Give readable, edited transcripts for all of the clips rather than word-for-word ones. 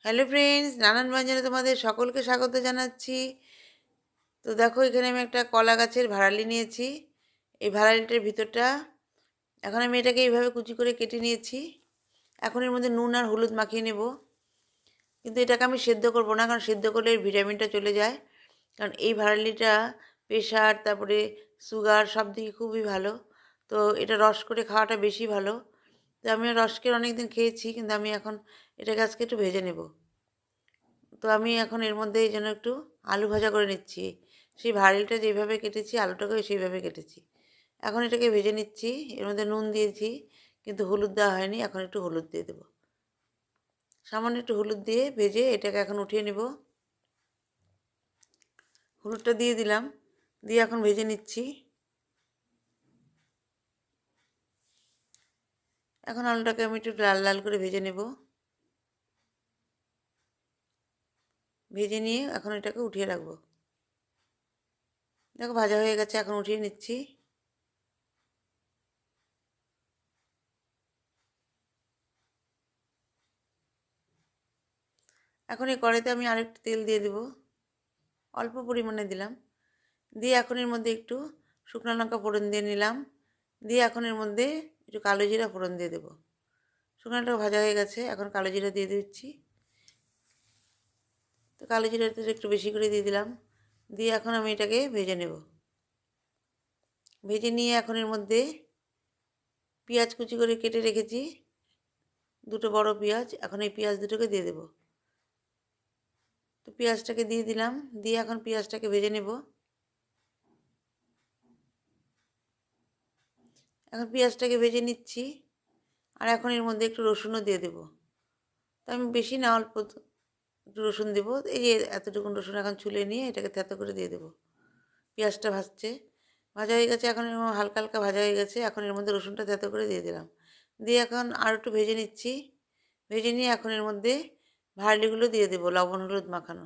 Hello friends, নানান ব্যঞ্জনে তোমাদের সকলকে স্বাগত জানাচ্ছি। তো দেখো, এখানে আমি একটা কলা গাছের ভাড়ালি নিয়েছি। এই ভাড়ালিটার ভিতরটা এখন আমি এটাকে এইভাবে কুচি করে কেটে নিয়েছি। এখন এর মধ্যে নুন আর হলুদ মাখিয়ে নেব। কিন্তু এটাকে আমি সেদ্ধ করব না, কারণ সেদ্ধ করলে এর ভিটামিনটা চলে যায়। কারণ এই ভাড়ালিটা প্রেশার, তারপরে সুগার সব দিকে খুবই ভালো। তো এটা রস করে খাওয়াটা বেশি ভালো। তো আমি রসকে অনেক দিন খেয়েছি, কিন্তু আমি এখন এটাকে আজকে একটু ভেজে নেব। তো আমি এখন এর মধ্যে এই জন্য একটু আলু ভাজা করে নিচ্ছি। সেই ভাঁড়িটা যেভাবে কেটেছি আলুটাকেও সেইভাবে কেটেছি। এখন এটাকে ভেজে নিচ্ছি। এর মধ্যে নুন দিয়েছি, কিন্তু হলুদ দেওয়া হয়নি। এখন একটু হলুদ দিয়ে দেবো, সামান্য একটু হলুদ দিয়ে ভেজে এটাকে এখন উঠিয়ে নেব। হলুদটা দিয়ে দিলাম, দিয়ে এখন ভেজে নিচ্ছি। এখন আলুটাকে আমি একটু লাল লাল করে ভেজে নেব। ভেজে নিয়ে এখন এটাকে উঠিয়ে রাখবো। দেখো ভাজা হয়ে গেছে, এখন উঠিয়ে নিচ্ছি। এখন এই কড়াইতে আমি আরেকটু তেল দিয়ে দেবো, অল্প পরিমাণে দিলাম। দিয়ে এখন এর মধ্যে একটু শুকনো লঙ্কা ফোড়ন দিয়ে নিলাম। দিয়ে এখন এর মধ্যে একটু কালো জিরা ফোড়ন দিয়ে দেবো। শুকনো লঙ্কা ভাজা হয়ে গেছে, এখন কালো জিরা দিয়ে দিচ্ছি। তো কালো জিরাটা একটু বেশি করে দিয়ে দিলাম। দিয়ে এখন আমি এটাকে ভেজে নেব। ভেজে নিয়ে এখন এর মধ্যে পেঁয়াজ কুচি করে কেটে রেখেছি, দুটো বড় পেঁয়াজ। এখন এই পেঁয়াজ দুটোকে দিয়ে দেব। তো পেঁয়াজটাকে দিয়ে দিলাম, দিয়ে এখন পেঁয়াজটাকে ভেজে নেব। এখন পেঁয়াজটাকে ভেজে নিচ্ছি। আর এখন এর মধ্যে একটু রসুনও দিয়ে দেব। তো আমি বেশি না, অল্প একটু রসুন দেবো। এই যে এতটুকুন রসুন এখন ছুলে নিয়ে এটাকে থেতো করে দিয়ে দেবো। পেঁয়াজটা ভাজছে, ভাজা হয়ে গেছে, এখন হালকা হালকা ভাজা হয়ে গেছে। এখন এর মধ্যে রসুনটা থেতো করে দিয়ে দিলাম। দিয়ে এখন আর একটু ভেজে নিচ্ছি। ভেজে নিয়ে এখন এর মধ্যে ভাড়লিগুলো দিয়ে দেবো, লবণ হলুদ মাখানো।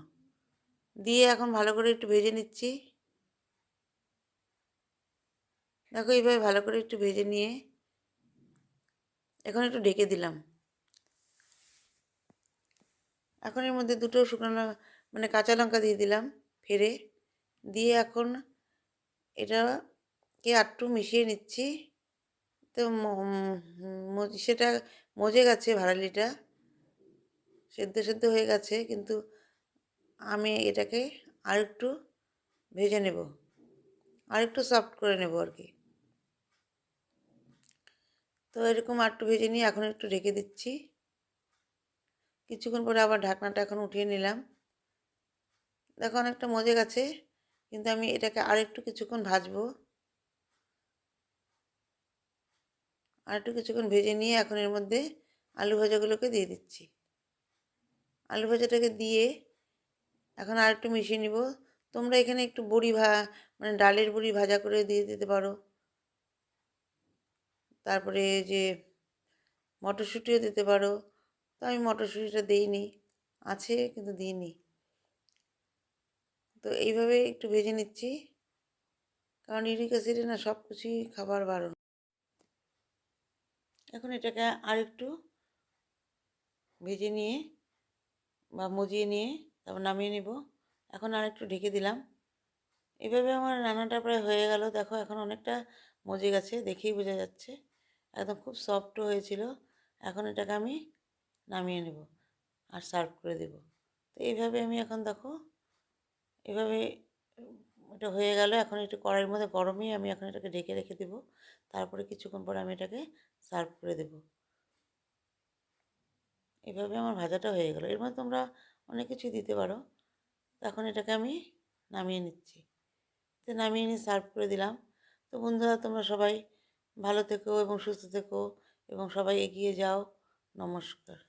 দিয়ে এখন ভালো করে একটু ভেজে নিচ্ছি। দেখো এইভাবে ভালো করে একটু ভেজে নিয়ে এখন একটু ঢেকে দিলাম। এখন এর মধ্যে দুটো শুকনো মানে কাঁচা লঙ্কা দিয়ে দিলাম ফেড়ে। দিয়ে এখন এটাকে আরটু মিশিয়ে নিচ্ছি। তো সেটা মজে গেছে, ভাড়ালিটা সেদ্ধ সেদ্ধ হয়ে গেছে, কিন্তু আমি এটাকে আরেকটু ভেজে নেব, আরেকটু সফট করে নেব আর কি। তো এরকম আরেকটু ভেজে নিয়ে এখন একটু ঢেকে দিচ্ছি। কিছুক্ষণ পরে আবার ঢাকনাটা এখন উঠিয়ে নিলাম। দেখো অনেকটা মজে গেছে, কিন্তু আমি এটাকে আরেকটু কিছুক্ষণ ভাজবো। আরেকটু কিছুক্ষণ ভেজে নিয়ে এখন এর মধ্যে আলু ভাজাগুলোকে দিয়ে দিচ্ছি। আলু ভাজাটাকে দিয়ে এখন আর একটু মিশিয়ে নিব। তোমরা এখানে একটু বড়ি মানে ডালের বড়ি ভাজা করে দিয়ে দিতে পারো। তারপরে যে মটরশুঁটিও দিতে পারো। তো আমি মটরশুঁটিটা দিইনি, আছে কিন্তু দিইনি। তো এইভাবে একটু ভেজে নিচ্ছি, কারণ ইউরিক অ্যাসিডে না সব কিছুই খাবার বারণ। এখন এটাকে আর একটু ভেজে নিয়ে বা মজিয়ে নিয়ে তারপর নামিয়ে নেব। এখন আর একটু ঢেকে দিলাম। এভাবে আমার রান্নাটা প্রায় হয়ে গেল। দেখো এখন অনেকটা মজে গেছে, দেখেই বোঝা যাচ্ছে। একদম খুব সফটও হয়েছিল। এখন এটাকে আমি নামিয়ে নেব আর সার্ভ করে দেব। তো এইভাবে আমি এখন দেখো এভাবে এটা হয়ে গেল। এখন একটু কড়াইয়ের মধ্যে গরমেই আমি এখন এটাকে ঢেকে রেখে দেব। তারপরে কিছুক্ষণ পরে আমি এটাকে সার্ভ করে দেব। এভাবে আমার ভাজাটা হয়ে গেল। এর মধ্যে তোমরা অনেক কিছুই দিতে পারো। এখন এটাকে আমি নামিয়ে নিচ্ছি। তো নামিয়ে নিয়ে সার্ভ করে দিলাম। তো বন্ধুরা, তোমরা সবাই ভালো থেকো এবং সুস্থ থেকো এবং সবাই এগিয়ে যাও। নমস্কার।